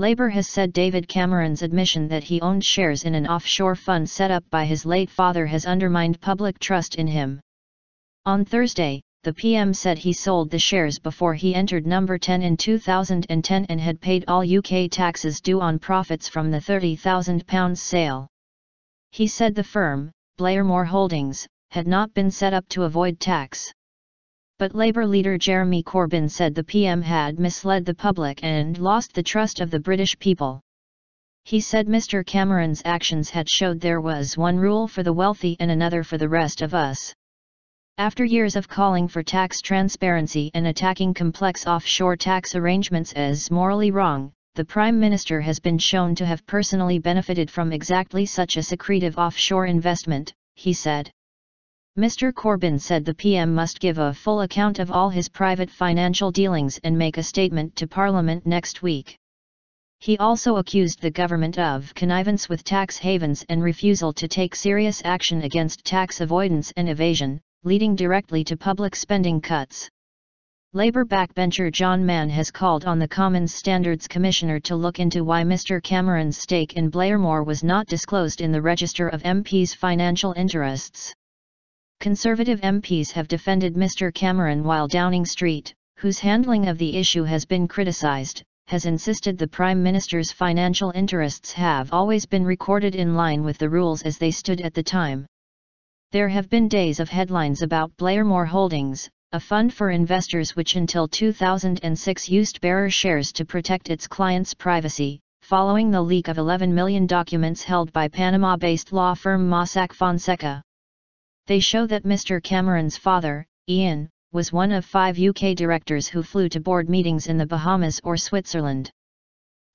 Labour has said David Cameron's admission that he owned shares in an offshore fund set up by his late father has undermined public trust in him. On Thursday, the PM said he sold the shares before he entered Number 10 in 2010 and had paid all UK taxes due on profits from the £30,000 sale. He said the firm, Blairmore Holdings, had not been set up to avoid tax. But Labour leader Jeremy Corbyn said the PM had misled the public and lost the trust of the British people. He said Mr. Cameron's actions had showed there was one rule for the wealthy and another for the rest of us. After years of calling for tax transparency and attacking complex offshore tax arrangements as morally wrong, the Prime Minister has been shown to have personally benefited from exactly such a secretive offshore investment, he said. Mr. Corbyn said the PM must give a full account of all his private financial dealings and make a statement to Parliament next week. He also accused the government of connivance with tax havens and refusal to take serious action against tax avoidance and evasion, leading directly to public spending cuts. Labour backbencher John Mann has called on the Commons Standards Commissioner to look into why Mr. Cameron's stake in Blairmore was not disclosed in the Register of MPs' financial interests. Conservative MPs have defended Mr. Cameron while Downing Street, whose handling of the issue has been criticised, has insisted the Prime Minister's financial interests have always been recorded in line with the rules as they stood at the time. There have been days of headlines about Blairmore Holdings, a fund for investors which until 2006 used bearer shares to protect its clients' privacy, following the leak of 11 million documents held by Panama-based law firm Mossack Fonseca. They show that Mr. Cameron's father, Ian, was one of 5 UK directors who flew to board meetings in the Bahamas or Switzerland.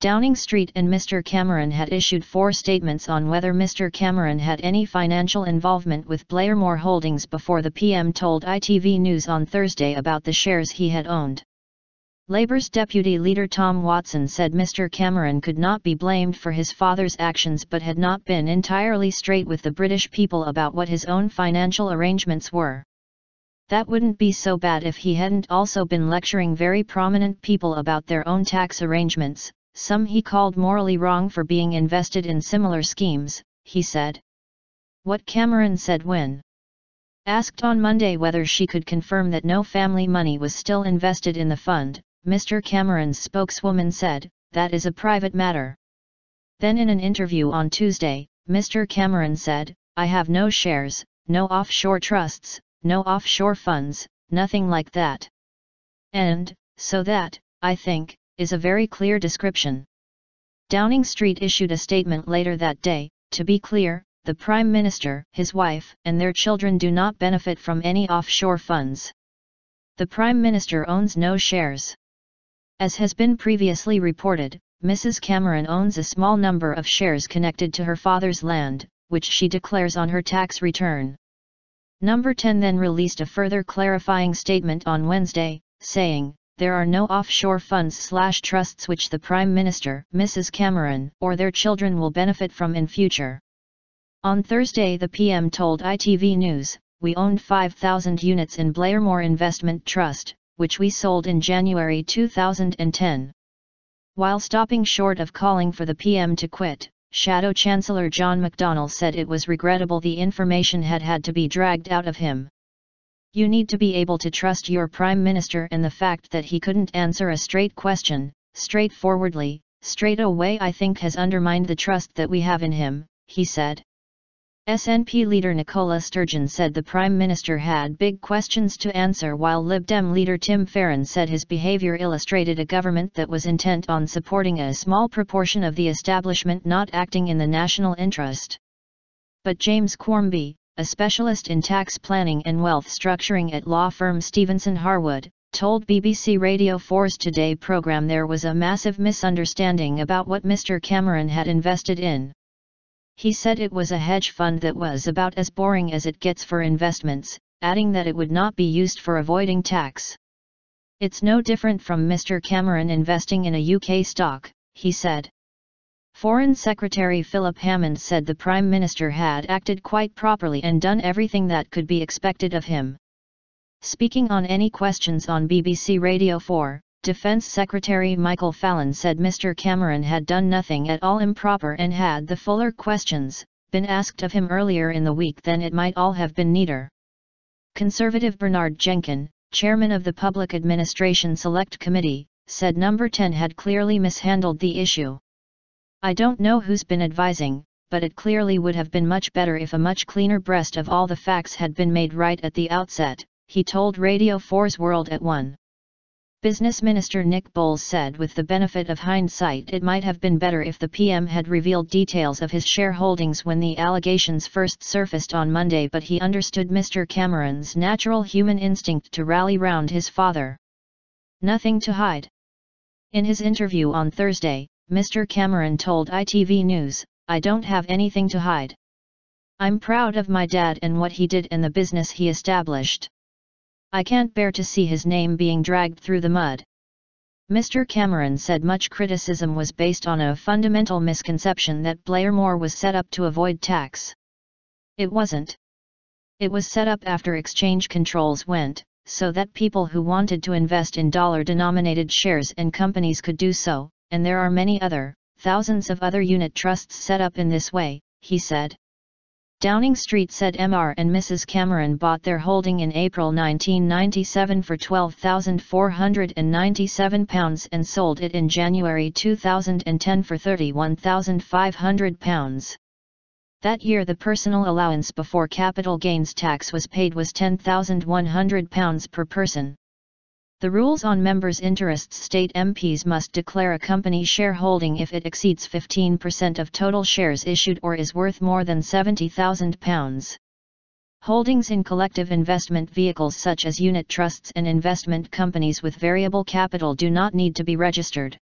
Downing Street and Mr. Cameron had issued 4 statements on whether Mr. Cameron had any financial involvement with Blairmore Holdings before the PM told ITV News on Thursday about the shares he had owned. Labour's deputy leader Tom Watson said Mr. Cameron could not be blamed for his father's actions but had not been entirely straight with the British people about what his own financial arrangements were. That wouldn't be so bad if he hadn't also been lecturing very prominent people about their own tax arrangements, some he called morally wrong for being invested in similar schemes, he said. What Cameron said when asked on Monday whether she could confirm that no family money was still invested in the fund, Mr. Cameron's spokeswoman said, "That is a private matter." Then in an interview on Tuesday, Mr. Cameron said, "I have no shares, no offshore trusts, no offshore funds, nothing like that. And, so that, I think, is a very clear description." Downing Street issued a statement later that day, "To be clear, the Prime Minister, his wife, and their children do not benefit from any offshore funds. The Prime Minister owns no shares." As has been previously reported, Mrs. Cameron owns a small number of shares connected to her father's land, which she declares on her tax return. Number 10 then released a further clarifying statement on Wednesday, saying, "There are no offshore funds/trusts which the Prime Minister, Mrs. Cameron, or their children will benefit from in future." On Thursday the PM told ITV News, "We owned 5,000 units in Blairmore Investment Trust, which we sold in January 2010. While stopping short of calling for the PM to quit, Shadow Chancellor John McDonnell said it was regrettable the information had to be dragged out of him. "You need to be able to trust your Prime Minister, and the fact that he couldn't answer a straight question, straightforwardly, straight away I think has undermined the trust that we have in him," he said. SNP leader Nicola Sturgeon said the Prime Minister had big questions to answer, while Lib Dem leader Tim Farron said his behaviour illustrated a government that was intent on supporting a small proportion of the establishment, not acting in the national interest. But James Quarmby, a specialist in tax planning and wealth structuring at law firm Stevenson Harwood, told BBC Radio 4's Today programme there was a massive misunderstanding about what Mr. Cameron had invested in. He said it was a hedge fund that was about as boring as it gets for investments, adding that it would not be used for avoiding tax. "It's no different from Mr. Cameron investing in a UK stock," he said. Foreign Secretary Philip Hammond said the Prime Minister had acted quite properly and done everything that could be expected of him. Speaking on any questions on BBC Radio 4, Defense Secretary Michael Fallon said Mr. Cameron had done nothing at all improper and had the fuller questions been asked of him earlier in the week then it might all have been neater. Conservative Bernard Jenkin, chairman of the Public Administration Select Committee, said Number 10 had clearly mishandled the issue. I don't know who's been advising, but it clearly would have been much better if a much cleaner breast of all the facts had been made right at the outset, he told Radio 4's World at 1. Business Minister Nick Bowles said with the benefit of hindsight it might have been better if the PM had revealed details of his shareholdings when the allegations first surfaced on Monday, but he understood Mr. Cameron's natural human instinct to rally round his father. Nothing to hide. In his interview on Thursday, Mr. Cameron told ITV News, I don't have anything to hide. I'm proud of my dad and what he did and the business he established. I can't bear to see his name being dragged through the mud. Mr. Cameron said much criticism was based on a fundamental misconception that Blairmore was set up to avoid tax. It wasn't. It was set up after exchange controls went, so that people who wanted to invest in dollar-denominated shares and companies could do so, and there are many thousands of other unit trusts set up in this way, he said. Downing Street said Mr. and Mrs. Cameron bought their holding in April 1997 for £12,497 and sold it in January 2010 for £31,500. That year the personal allowance before capital gains tax was paid was £10,100 per person. The rules on members' interests state MPs must declare a company shareholding if it exceeds 15% of total shares issued or is worth more than £70,000. Holdings in collective investment vehicles such as unit trusts and investment companies with variable capital do not need to be registered.